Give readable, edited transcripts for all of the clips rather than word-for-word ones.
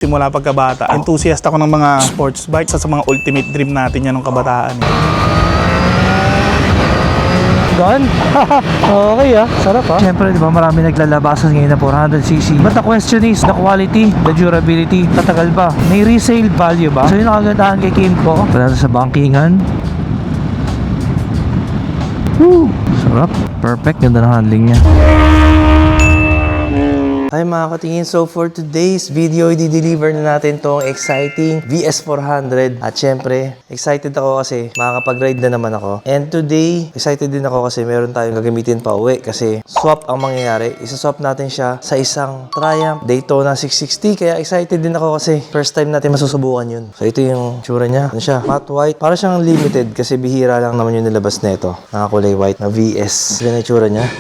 Simula pagkabata, enthusiast ako ng mga sports bikes at sa mga ultimate dream natin yan ng kabataan. Gone? Okay sarap Siyempre, di ba, marami naglalabasan ngayon na 400cc. But the question is, the quality, the durability, tatagal ba? May resale value ba? So yun ang kagandahan kay Kymco. Pala sa bankingan. Woo! Sarap. Perfect. Ganda ng handling niya. Hi mga katingin, so for today's video, i-deliver na natin tong exciting VS400. At syempre, excited ako kasi makakapag-ride na naman ako. And today, excited din ako kasi meron tayong gagamitin pa uwi kasi swap ang mangyayari. Isa-swap natin siya sa isang Triumph Daytona 660. Kaya excited din ako kasi first time natin masusubukan yun. So ito yung tsura niya. Ano siya? Matte white. Para siyang limited kasi bihira lang naman yung nilabas nito. Nakakulay white na VS. Ganyan yung tsura niya.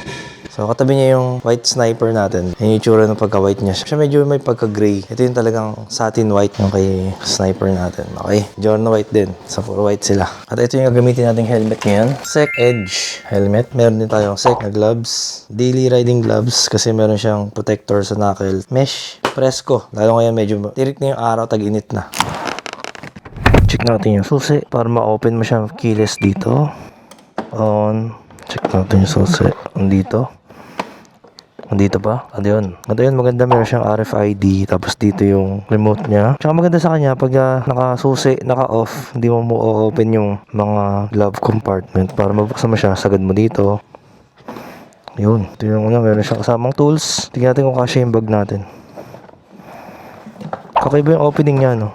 So, katabi niya yung white sniper natin. Yung itsura ng pagka-white niya. Siya medyo may pagka-gray. Ito yung talagang satin white yung kay sniper natin. Okay. Giorno white din. So, puro white sila. At ito yung gagamitin nating helmet ngayon. Sec Edge helmet. Meron din tayong Sec na gloves. Daily riding gloves kasi meron siyang protector sa knuckle. Mesh. Presko. Lalo ngayon medyo tirik na yung araw. Tag-init na. Check natin yung susi para ma-open mo siya keyless dito. On. Check natin yung susi. Andito. Dito pa? Ano yun? Maganda. Meron siyang RFID. Tapos dito yung remote niya. Tsaka maganda sa kanya pag nakasusi, naka-off, hindi mo open yung mga glove compartment. Para mabuksan mo siya, sagad mo dito. Yun. Ito yung meron siyang kasamang tools. Tingnan natin kung kasya yung bag natin. Kakaiba yung opening niya, no?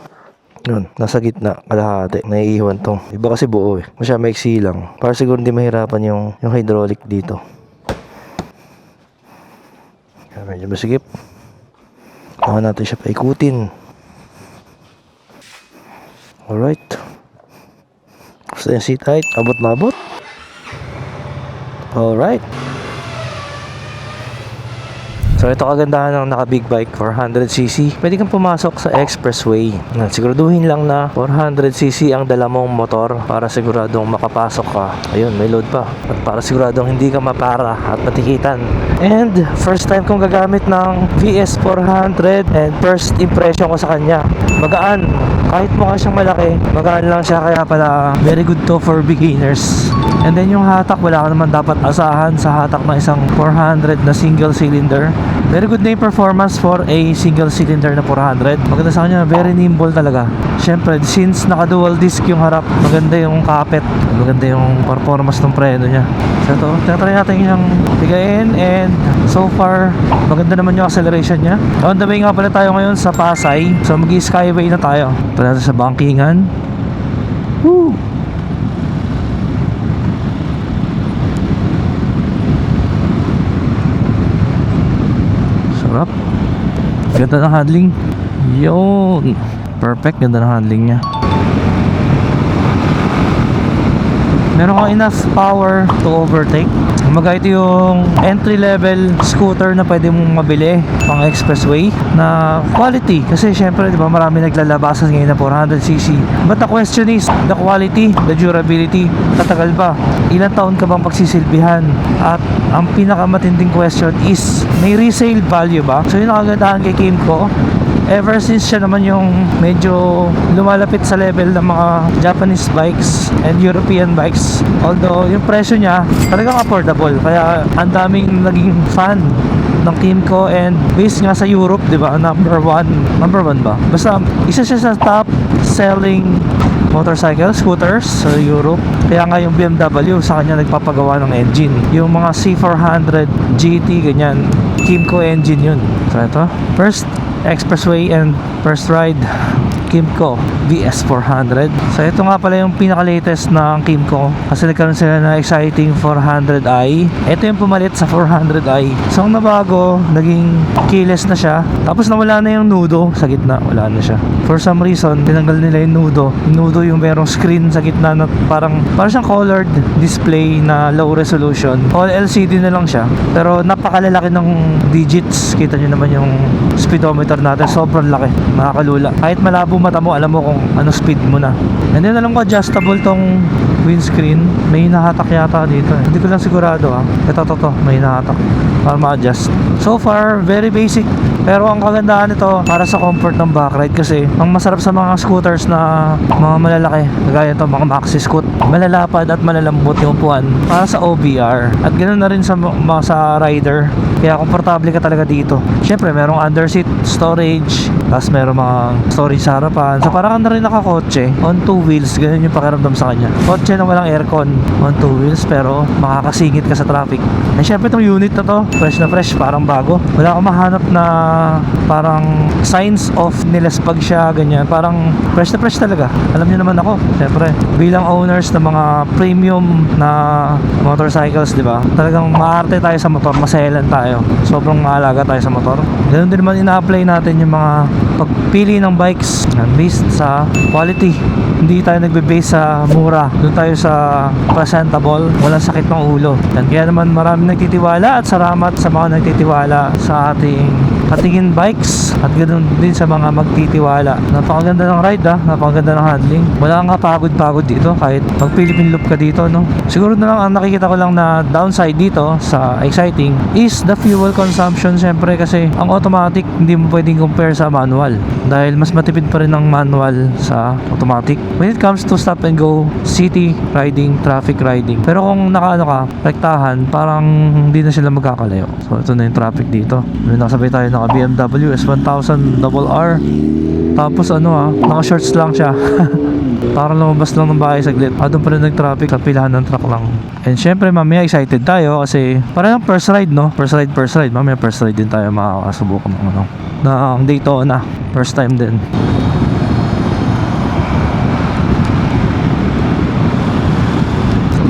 Yun. Nasa gitna. Kalahati. Naiiwan tong. Iba kasi buo eh. Masya maiksi lang. Para siguro hindi mahirapan yung hydraulic dito. Medyo masigip. Baka natin siya paikutin. Alright. Gusto yung seat height. Abot na abot. Alright. So ito kagandahan ng naka big bike 400cc. Pwede kang pumasok sa expressway. Siguraduhin lang na 400cc ang dala mong motor para siguradong makapasok ka. Ayun, may load pa. At para siguradong hindi ka mapara at matikitan. And first time kong gagamit ng VS400 and first impression ko sa kanya. Magaan. Kahit mukha siyang malaki, magaan lang siya, kaya pala very good to for beginners. And then yung hatak, wala ka naman dapat asahan sa hatak ng isang 400 na single cylinder. Very good na yung performance for a single cylinder na 400. Maganda sa kanya, very nimble talaga. Siyempre, since naka dual disc yung harap, maganda yung kapit, maganda yung performance ng preno niya. So ito, tinatry natin yung bigayin, and so far, maganda naman yung acceleration niya. On the way nga pala tayo ngayon sa Pasay. So mag-skyway na tayo. Pala sa bankingan. Woo! Sarap. Ganda ng handling. Yun. Perfect. Ganda ng handling niya. Meron kang enough power to overtake. Kumbaga ito yung entry level scooter na pwede mong mabili pang expressway na quality. Kasi syempre, di ba, marami naglalabasan ngayon na 400cc. But the question is, the quality, the durability, tatagal ba? Ilang taon ka bang pagsisilbihan? At ang pinakamatinding question is, may resale value ba? So yun ang kagandahan kay Kymco. Ever since siya naman yung medyo lumalapit sa level ng mga Japanese bikes and European bikes, although yung presyo niya talagang affordable, kaya ang daming naging fan ng Kymco, and based nga sa Europe, di ba, number one ba? Basta isa siya sa top selling scooters sa Europe. Kaya nga yung BMW sa kanya nagpapagawa ng engine. Yung mga C400 GT, ganyan, Kymco engine yun. So ito, first expressway and first ride, Kymco VS400. So ito nga pala yung pinaka-latest ng Kymco kasi nagkaroon sila na exciting 400i. Ito yung pumalit sa 400i. So ang nabago, naging keyless na siya. Tapos nawala na yung nudo sa gitna, wala na siya. For some reason, tinanggal nila yung nudo. Yung nudo yung merong screen sa gitna na parang siyang colored display na low resolution. All LCD na lang siya. Pero napakalalaki ng digits. Kita nyo naman yung speedometer natin. Sobrang laki. Makakalula. Kahit malabo mata mo, alam mo kung ano speed mo na. And then alam ko adjustable tong windscreen. May hinahatak yata dito eh. Hindi ko lang sigurado ha. Ito, may hinahatak para ma-adjust. So far, very basic Pero ang kagandahan nito para sa comfort ng backride kasi ang masarap sa mga scooters na mga malalaki, kagaya ito mga maxi scoot, malalapad at malalambot yung upuan para sa OBR. At ganoon na rin sa rider. Kaya komportable ka talaga dito. Syempre, merong underseat storage, tapos merong mga storage sa harapan. So parang na rin nakakotse on two wheels, ganun yung pakiramdam sa kanya. Kotse na walang aircon on two wheels pero makakasingit ka sa traffic. And syempre itong unit na to, fresh na fresh, parang bago. Wala akong mahanap na parang signs of nilaspag siya, ganyan. Parang fresh na fresh talaga. Alam niyo naman ako, syempre, bilang owners ng mga premium na motorcycles, di ba? Talagang maarte tayo sa motor, maselan tayo. Sobrang maalaga tayo sa motor. Ganun din naman ina-apply natin yung mga pagpili ng bikes based sa quality. Hindi tayo nagbe-base sa mura. Doon tayo sa presentable, walang sakit ng ulo. And kaya naman maraming nagtitiwala at salamat sa mga nagtitiwala sa ating katingin bikes at ganoon din sa mga magtitiwala. Napakaganda ng ride napakaganda ng handling. Wala kang kapagod-pagod dito kahit mag Philippine loop ka dito, no? Siguro na lang ang nakikita ko lang na downside dito sa exciting is the fuel consumption, syempre, kasi ang automatic hindi mo pwedeng compare sa manual dahil mas matipid pa rin ang manual sa automatic when it comes to stop and go, city riding, traffic riding. Pero kung nakaano ka, rektahan, parang hindi na sila magkakalayo. So ito na yung traffic dito. May nakasabay tayo naka BMW S1000 RR. Tapos naka shorts lang siya. Parang lumabas lang ng bahay saglit. Doon pa rin nag-traffic sa pilahan ng truck lang. And syempre mamaya excited tayo kasi parang first ride, no? First ride. Mamaya first ride din tayo makakasubukan ng na ang Daytona. First time din.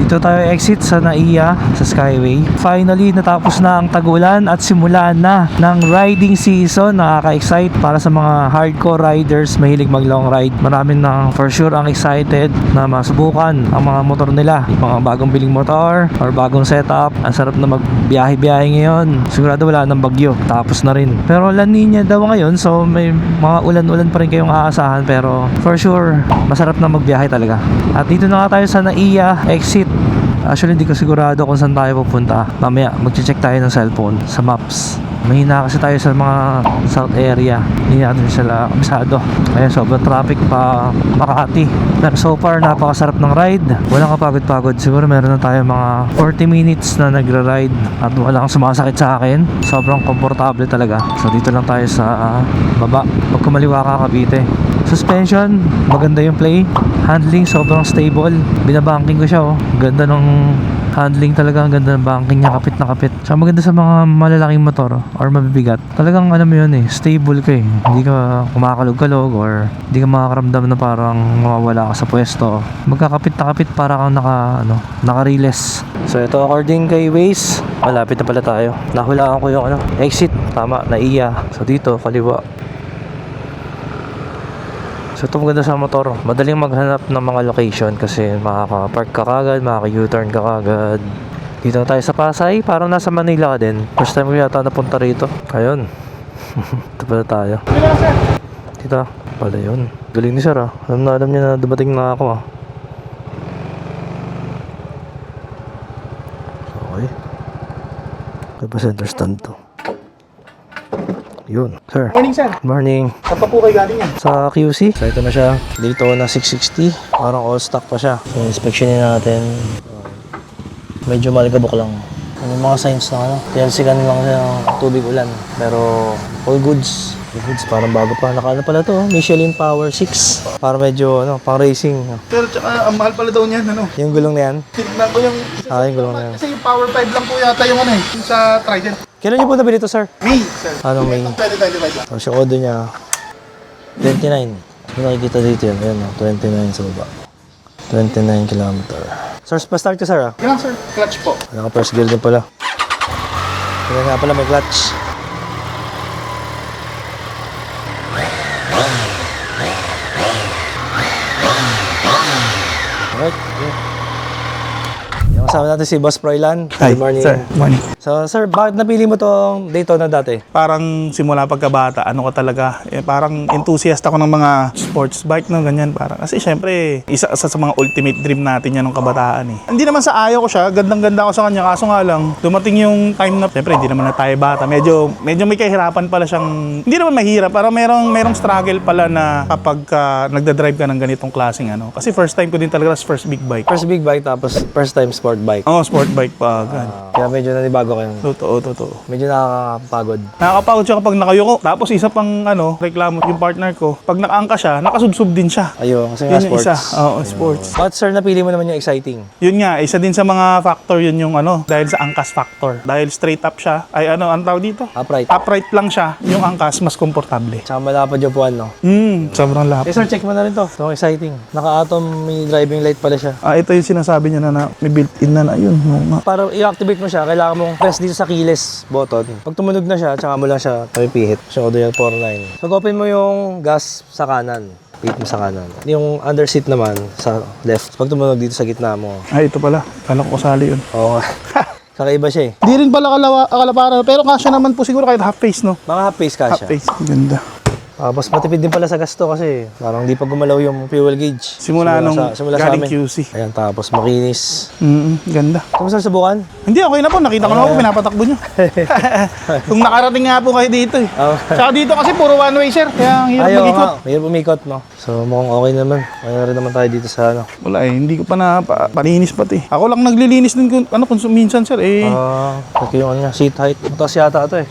Dito tayo exit sa NAIA, sa Skyway. Finally, natapos na ang tag-ulan at simula na ng riding season. Nakaka-excite para sa mga hardcore riders, mahilig mag-long ride. Maraming na for sure ang excited na masubukan ang mga motor nila. Yung mga bagong biling motor or bagong setup. Ang sarap na magbiyahe-biyahe ngayon. Sigurado wala nang bagyo. Tapos na rin. Pero La Nina daw ngayon, so may mga ulan-ulan pa rin kayong aasahan. Pero for sure, masarap na magbiyahe talaga. At dito na nga tayo sa NAIA exit. Actually, hindi ko sigurado kung saan tayo pupunta. Mamaya, mag-check tayo ng cellphone sa maps. Mahina kasi tayo sa mga south area. Hindi natin sila kabisado. Kaya sobrang traffic pa Makati. Pero so far, napakasarap ng ride. Walang kapagod-pagod. Siguro meron na tayo mga 40 minutes na nagra-ride at walang sumasakit sa akin. Sobrang komportable talaga. So dito lang tayo sa baba. Pag kumaliwa ka, Cavite. Suspension, maganda yung play. Handling, sobrang stable. Binabanking ko siya, Ganda ng handling talaga. Ang ganda ng banking niya, kapit na kapit. Saka maganda sa mga malalaking motor or mabibigat. Talagang stable ka eh. Hindi ka kumakalog-kalog or hindi ka makakaramdam na parang mawawala ka sa pwesto. Magkakapit na kapit para kang naka-release. So ito, according kay Waze, malapit na pala tayo. Nahulaan ko yung exit. Tama, NAIA. So dito, kaliwa. So ito maganda sa motor, madaling maghanap ng mga location kasi makaka-park ka kagad, makaka-U-turn ka kagad. Dito na tayo sa Pasay, parang nasa Manila ka din. First time ko yata napunta rito. Ayun. Ito pala tayo. Dito pala yun. Galing ni Sir Alam niya na dumating na ako Okay. Kaya pa center stand to. Yun, sir. Morning, sir. Good morning. Saan pa po kayo galing yan? Sa QC. So ito na siya. Dito na 660. Parang all stock pa siya. So inspectionin natin. Medyo maligabok lang. Yung mga signs na TLC lang siya ng tubig ulan. Pero all goods. All goods parang bago pa. Naka pala to. Michelin Power 6. Para medyo pang racing. Pero tsaka ang mahal pala daw niyan, Yung gulong na yan. Tignan ko yung... Yung gulong na yan. Kasi yung Power 5 lang po yata yung yung sa Trident. Kailan niyo po nabili to, sir? May, sir. Anong May? 2025 lang. Tapos yung order niya 29. Yung nakikita dito yun. Ayan 29 sa baba. 29 kilometer. Sir, pa-start ka, sir Yan, sir. Clutch po. Naka first gear din pala. Kaya nga pala may clutch. Alright, okay. Yung kasama natin si Boss Froilan. Hi, Good morning. sir. Morning. So, sir, bakit napili mo tong Daytona dati? Parang simula pagkabata, ano ko talaga, parang enthusiast ako ng mga sports bike na ganyan. Parang, kasi syempre, isa sa mga ultimate dream natin yan ng kabataan eh. Hindi naman sa ayaw ko siya, gandang-ganda ako sa kanya, kaso nga lang, dumating yung time na, syempre, hindi naman na tayo bata. Medyo may kahirapan pala siyang, hindi naman mahirap, parang merong struggle pala na kapag nagda-drive ka ng ganitong klaseng ano. Kasi first time ko din talaga, first big bike. First big bike, tapos first time sport bike. Oo, sport bike pa. Kaya medyo nanibago kayo. Totoo. Medyo nakakapagod. Nakakapagod siya kapag nakayuko. Tapos isa pang reklamo yung partner ko. Pag nakaangka siya, nakasubsub din siya. Ayun, kasi nga Yun yung sports. isa. Oo, sports. But sir, napili mo naman yung exciting. Yun nga, isa din sa mga factor yun yung dahil sa angkas factor. Dahil straight up siya, ay ang tawag dito? Upright. Upright lang siya, yung angkas mas komportable. Tsaka malapad yung puwan, no? Sobrang lapad. Eh sir, check mo na rin to. Itong exciting. Naka-atom, may driving light pala siya. Ito yung sinasabi niya na may built-in na yun. Oo nga. Para i-activate mo siya, kailangan mong press dito sa keyless button. Pag tumunog na siya, tsaka mo lang siya pipihit. So, Odell 49. So, open mo yung gas sa kanan. Pihit mo sa kanan. Yung under seat naman sa left. Pag tumunog dito sa gitna mo. Ito pala. Kala ko kasali yun. Oo nga. Kakaiba siya eh. Di rin pala kalapara, pero kasya naman po siguro kahit half face, no? Mga half face ka Half siya. face. Ganda. Mas matipid din pala sa gasto kasi parang di pa gumalaw yung fuel gauge. Simula sa galing amin. QC. Ayan, tapos makinis. Ganda. Kamusta subukan? Hindi, okay na po. Nakita ko na po, pinapatakbo nyo. Kung nakarating nga po kayo dito eh. Tsaka dito kasi puro one way, sir. Kaya ang hirap Ayaw mag-ikot. nga, mahirap umikot, no? So mukhang okay naman. Kaya rin naman tayo dito sa ano. Wala eh, hindi ko pa palinis pati. Ako lang naglilinis din kung minsan, sir eh. Ito yung ano, seat height. Mataas yata ito eh.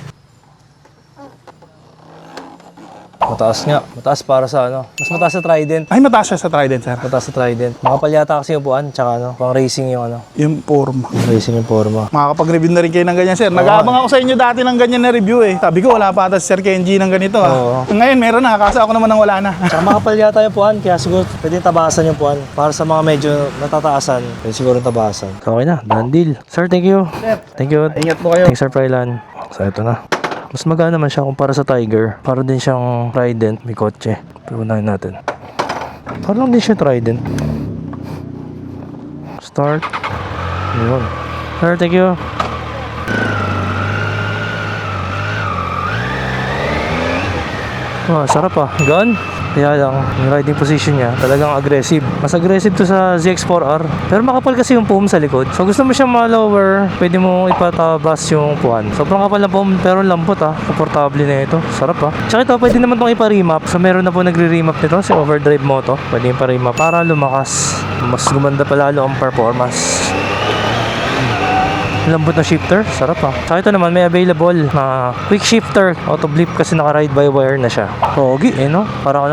Mataas nga. Mataas para sa ano. Mas mataas sa Trident. Ay, mataas siya sa Trident, sir. Mataas sa Trident. Makapal yata kasi yung upuan. Tsaka ano, pang racing yung ano. Yung forma. Racing yung forma. Makakapag-review na rin kayo ng ganyan, sir. Nag-aabang ako sa inyo dati ng ganyan na review eh. Sabi ko, wala pa ata si Sir Kenji ng ganito ah. Ngayon, meron na. Kaso ako naman nang wala na. Tsaka makapal yata yung upuan. Kaya siguro pwede tabasan yung upuan. Para sa mga medyo natataasan, pwede siguro tabasan. Okay na. Done deal. Sir, thank you. Thank you. Ingat po kayo. Thanks, Sir Froilan. So, ito na. Mas magana naman siya kumpara sa Tiger. Para din siyang Trident, may kotse. Pero unahin natin. Para lang din siya Trident. Start. Yun. Sir, thank you. Sarap ah. Gun. Kaya lang, yung riding position niya, talagang aggressive. Mas aggressive to sa ZX4R. Pero makapal kasi yung foam sa likod. So gusto mo siyang ma-lower, pwede mo ipatabas yung puwan. Sobrang kapal na foam, pero lambot ah. Komportable na ito. Sarap ah. Tsaka ito, pwede naman itong ipa-remap. So meron na po nagre-remap nito, si Overdrive Moto. Pwede yung pa-remap para lumakas. Mas gumanda pa lalo ang performance. Lambot na shifter, sarap ah. Tsaka ito naman may available na quick shifter, auto blip kasi naka-ride by wire na siya. Pogi eh no? Parang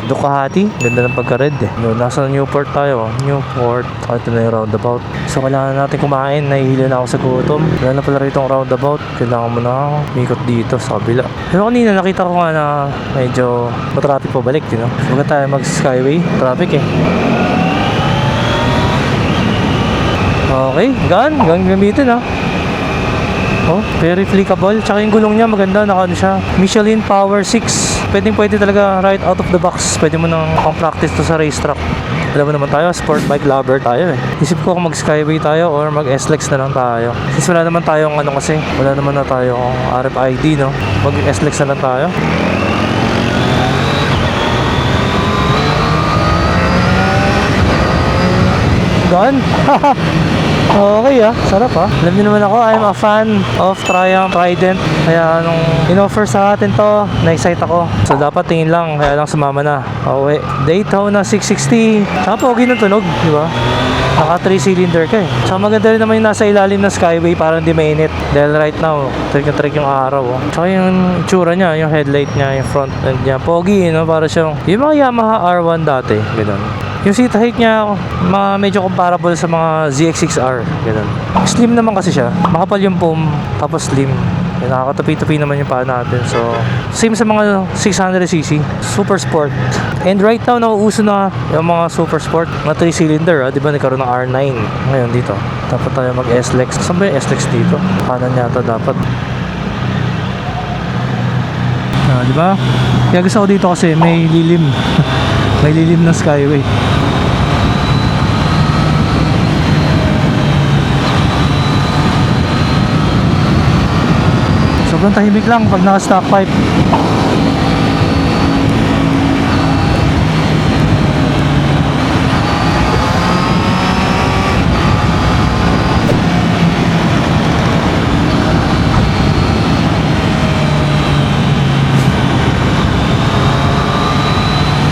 Ducati. Ganda ng pagka-red eh. No, nasa Newport tayo. Newport. Ito na yung roundabout. So kailangan natin kumain. Nahihilo na ako sa gutom. Wala na pala rito ang roundabout. Kailangan mo na mikot dito sa kabila. Pero kanina nakita ko nga na medyo matraffic pa balik, you know? Huwag tayo mag-skyway. Traffic eh. Okay, gun gamitin ah. Oh, very flickable. Tsaka yung gulong niya maganda, naka ano siya. Michelin Power 6. Pwede talaga right out of the box. Pwede mo nang pang-practice to sa racetrack. Alam mo naman tayo, sport bike lover tayo eh. Isip ko kung mag-skyway tayo or mag-SLEX na lang tayo. Since wala naman tayong wala naman na tayong RFID, no? Mag-SLEX na lang tayo. Gun? Okay ah, sarap ah. Alam niyo naman ako, I'm a fan of Triumph Trident. Kaya nung in-offer sa atin to, na-excite ako. So dapat tingin lang, kaya lang sumama na. Okay, Daytona 660. Tsaka pogi ng tunog, di ba? Naka 3-cylinder ka eh. Tsaka maganda rin naman yung nasa ilalim ng Skyway para hindi mainit. Dahil right now, trick yung araw. Oh. Tsaka yung itsura niya, yung headlight niya, yung front end niya. Pogi, no? Para siyang, yung mga Yamaha R1 dati. Ganun. Yung seat height niya, medyo comparable sa mga ZX6R. Ganun. Slim naman kasi siya. Makapal yung foam, tapos slim. Nakakatupi-tupi naman yung paa natin. So, same sa mga 600cc. Super sport. And right now, nauuso na yung mga super sport. Mga 3-cylinder, di ba? Nagkaroon ng R9. Ngayon dito. Dapat tayo mag-SLEX. Saan ba yung SLEX dito? Kanan yata dapat. Di ba? Kaya gusto ko dito kasi may lilim. May lilim ng Skyway. Sobrang tahimik lang pag naka stock pipe.